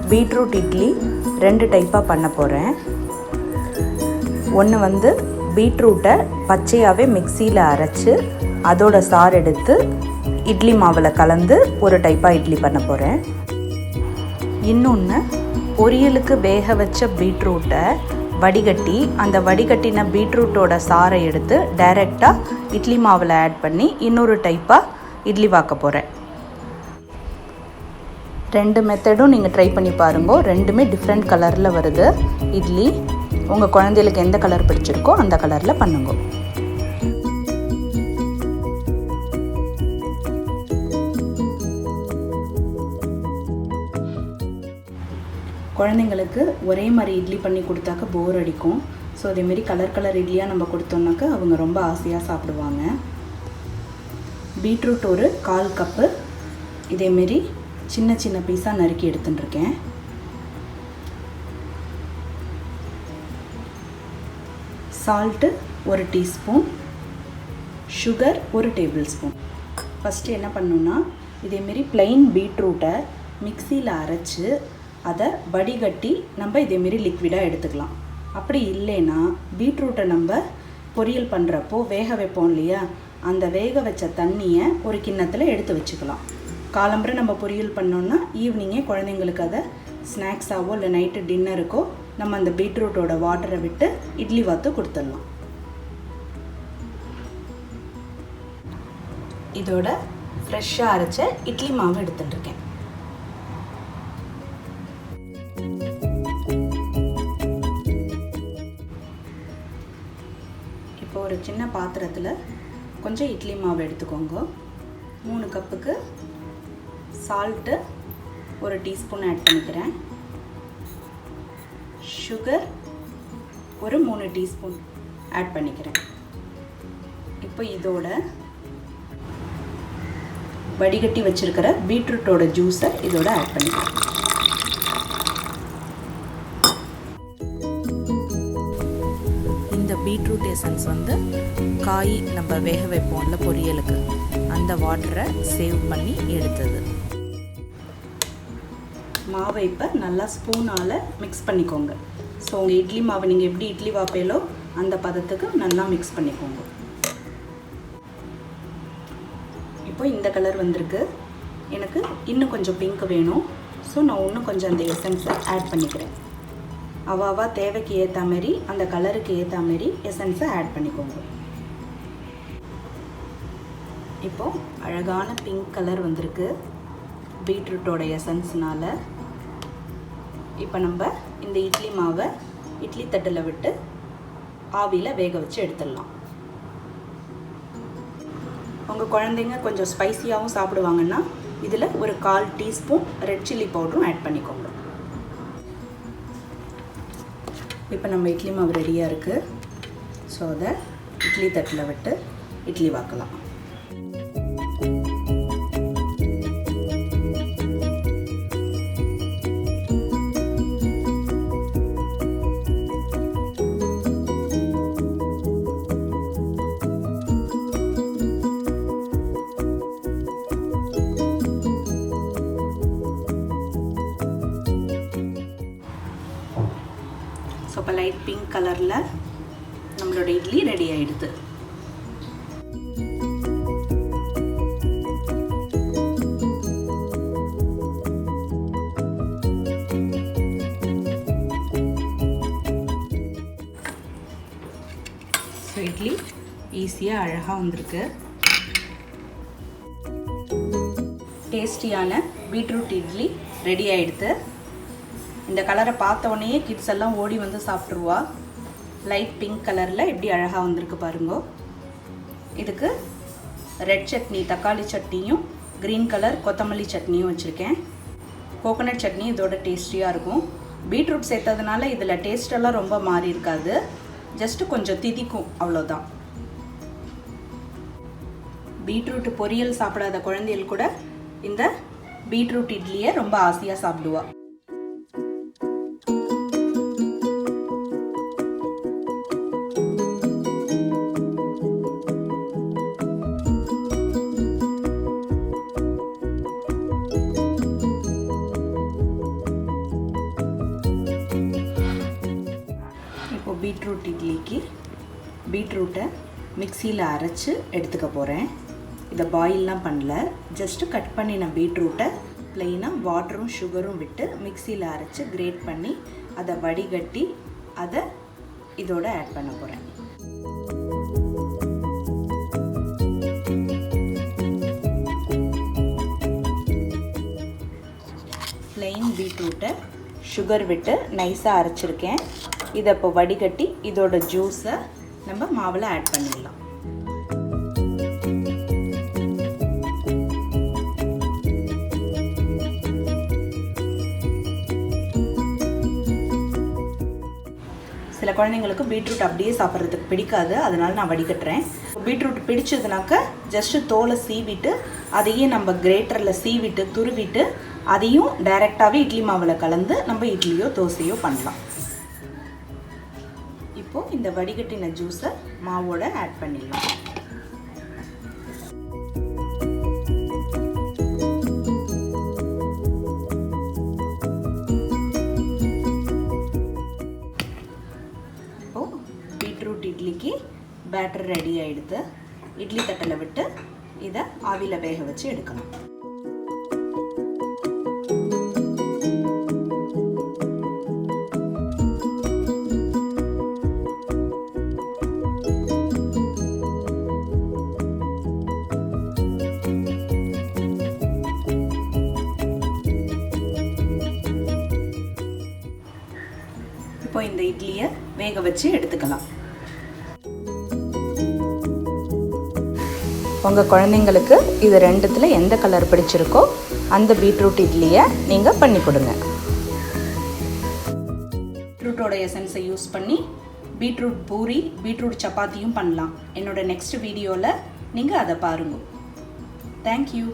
Beetroot idli 2 டைப்பாக பண்ண போகிறேன். ஒன்று வந்து பீட்ரூட்டை பச்சையாகவே மிக்சியில் அரைச்சி அதோட சாறு எடுத்து இட்லி மாவில் கலந்து ஒரு டைப்பாக இட்லி பண்ண போகிறேன். இன்னொன்று பொரியலுக்கு வேக வச்ச பீட்ரூட்டை வடிகட்டி அந்த வடிகட்டின பீட்ரூட்டோட சாறை எடுத்து டைரெக்டாக இட்லி மாவில் ஆட் பண்ணி இன்னொரு டைப்பாக இட்லி வாக்க போகிறேன். 2 மெத்தடும் நீங்கள் ட்ரை பண்ணி பாருங்க. ரெண்டுமே டிஃப்ரெண்ட் கலரில் வருது இட்லி. உங்கள் குழந்தைகளுக்கு எந்த கலர் பிடிச்சிருக்கோ அந்த கலரில் பண்ணுங்க. குழந்தைங்களுக்கு ஒரே மாதிரி இட்லி பண்ணி கொடுத்தாக்க போர் அடிக்கும். ஸோ அதேமாரி கலர் இட்லியாக நம்ம கொடுத்தோம்னாக்க அவங்க ரொம்ப ஆசையாக சாப்பிடுவாங்க. பீட்ரூட் ஒரு 1/4 கப்பு இதேமாரி சின்ன சின்ன பீஸாக நறுக்கி எடுத்துட்டுருக்கேன். Salt 1 teaspoon, sugar 1 tablespoon. First என்ன பண்ணணுன்னா இதேமாரி ப்ளைன் பீட்ரூட்டை மிக்சியில் அரைச்சி அதை வடிகட்டி நம்ம இதேமாரி லிக்விடாக எடுத்துக்கலாம். அப்படி இல்லைன்னா பீட்ரூட்டை நம்ம பொரியல் பண்ணுறப்போ வேக வைப்போம் இல்லையா, அந்த வேக வச்ச தண்ணியை ஒரு கிண்ணத்தில் எடுத்து வச்சுக்கலாம். காலம்பரை நம்ம பொரியல் பண்ணோன்னா ஈவினிங்கே குழந்தைங்களுக்கு அதை ஸ்நாக்ஸாவோ இல்லை நைட்டு டின்னருக்கோ நம்ம அந்த பீட்ரூட்டோட வாட்டரை விட்டு இட்லி வாத்து கொடுத்துடலாம். இதோட ஃப்ரெஷ்ஷாக அரைச்ச இட்லி மாவு எடுத்துட்டுருக்கேன். இப்போ ஒரு சின்ன பாத்திரத்தில் கொஞ்சம் இட்லி மாவு எடுத்துக்கோங்க. 3 கப்புக்கு சால்ட்டு 1 டீஸ்பூன் ஆட் பண்ணிக்கிறேன். சுகர் ஒரு 3 டீஸ்பூன் ஆட் பண்ணிக்கிறேன். இப்போ இதோட வடிகட்டி வச்சுருக்கிற பீட்ரூட்டோட ஜூஸை இதோட ஆட் பண்ணிக்கிறேன். இந்த பீட்ரூட் எசன்ஸ் வந்து காய் நம்ம வேக வைப்போம்ல பொரியலுக்கு, அந்த வாட்டரை சேவ் பண்ணி எடுத்தது. மாவை இப்போ நல்லா ஸ்பூனால் மிக்ஸ் பண்ணிக்கோங்க. ஸோ உங்கள் இட்லி மாவை நீங்கள் எப்படி இட்லி வாப்பையிலோ அந்த பதத்துக்கு நல்லா மிக்ஸ் பண்ணிக்கோங்க. இப்போ இந்த கலர் வந்திருக்கு. எனக்கு இன்னும் கொஞ்சம் பிங்க் வேணும். ஸோ நான் இன்னும் கொஞ்சம் அந்த எசன்ஸை ஆட் பண்ணிக்கிறேன். அவாவா தேவைக்கு ஏற்ற மாதிரி அந்த கலருக்கு ஏற்ற மாதிரி எசன்ஸை ஆட் பண்ணிக்கோங்க. இப்போது அழகான பிங்க் கலர் வந்திருக்கு பீட்ரூட்டோட எசன்ஸ்னால். இப்போ நம்ம இந்த இட்லி மாவை இட்லி தட்டில் விட்டு ஆவியில் வேக வச்சு எடுத்துடலாம். உங்கள் குழந்தைங்க கொஞ்சம் ஸ்பைசியாகவும் சாப்பிடுவாங்கன்னா இதில் ஒரு 1/4 டீஸ்பூன் ரெட் சில்லி பவுடரும் ஆட் பண்ணிக்கோங்க. இப்போ நம்ம இட்லி மாவு ரெடியாக இருக்குது. ஸோ அதை இட்லி தட்டில் விட்டு இட்லி வாக்கலாம். ஸோ இப்போ லைட் பிங்க் கலரில் நம்மளோட இட்லி ரெடி ஆகிடுது. ஸோ இட்லி ஈஸியாக அழகாக வந்திருக்கு. டேஸ்டியான பீட்ரூட் இட்லி ரெடி ஆகிடுது. இந்த கலரை பார்த்த உடனே கிட்ஸ் எல்லாம் ஓடி வந்து சாப்பிட்ருவா. லைட் பிங்க் கலரில் எப்படி அழகாக வந்திருக்கு பாருங்க. இதுக்கு ரெட் சட்னி, தக்காளி சட்னியும் க்ரீன் கலர் கொத்தமல்லி சட்னியும் வச்சுருக்கேன். கோகோனட் சட்னி இதோட டேஸ்டியாக இருக்கும். பீட்ரூட் சேர்த்ததுனால இதில் டேஸ்டெல்லாம் ரொம்ப மாறி இருக்காது, ஜஸ்ட்டு கொஞ்சம் திதிக்கும், அவ்வளோதான். பீட்ரூட் பொரியல் சாப்பிடாத குழந்தைகள் கூட இந்த பீட்ரூட் இட்லியை ரொம்ப ஆசையாக சாப்பிடுவா. பீட்ரூட் இட்லிக்கு பீட்ரூட்டை மிக்சியில் அரைச்சி எடுத்துக்க போகிறேன். இதை பாயில்லாம் பண்ணல, ஜஸ்ட்டு கட் பண்ணின பீட்ரூட்டை ப்ளெயினாக வாட்டரும் சுகரும் விட்டு மிக்சியில் அரைச்சி கிரேட் பண்ணி அதை வடிகட்டி அதை இதோட ஆட் பண்ண போகிறேன். ப்ளெயின் பீட்ரூட்டை சுகர் விட்டு நைஸாக அரைச்சிருக்கேன். இதை இப்போ வடிகட்டி இதோட ஜூஸை நம்ம மாவில் ஆட் பண்ணிடலாம். சில குழந்தைங்களுக்கு பீட்ரூட் அப்படியே சாப்பிட்றதுக்கு பிடிக்காது, அதனால் நான் வடிகட்டுறேன். பீட்ரூட் பிடிச்சதுனாக்க ஜஸ்ட்டு தோலை சீவிட்டு அதையே நம்ம கிரேட்டரில் சீவிட்டு துருவிட்டு அதையும் டைரெக்டாகவே இட்லி மாவில் கலந்து நம்ம இட்லியோ தோசையோ பண்ணலாம். இப்போது இந்த வடிகட்டின ஜூஸை மாவோட ஆட் பண்ணிடலாம். பீட்ரூட் இட்லிக்கு பேட்டர் ரெடி ஆகிடுது. இட்லி தட்டில் விட்டு இதை ஆவியில் வேக வச்சு எடுக்கலாம். இப்போ இந்த இட்லியை வேக வச்சு எடுத்துக்கலாம். உங்கள் குழந்தைங்களுக்கு இது ரெண்டுத்தில் எந்த கலர் பிடிச்சிருக்கோ அந்த பீட்ரூட் இட்லியை நீங்கள் பண்ணி கொடுங்க. பீட்ரூட்டோட எசன்ஸை யூஸ் பண்ணி பீட்ரூட் பூரி, பீட்ரூட் சப்பாத்தியும் பண்ணலாம். என்னோட நெக்ஸ்ட் வீடியோவில் நீங்கள் அதை பாருங்கள். தேங்க்யூ.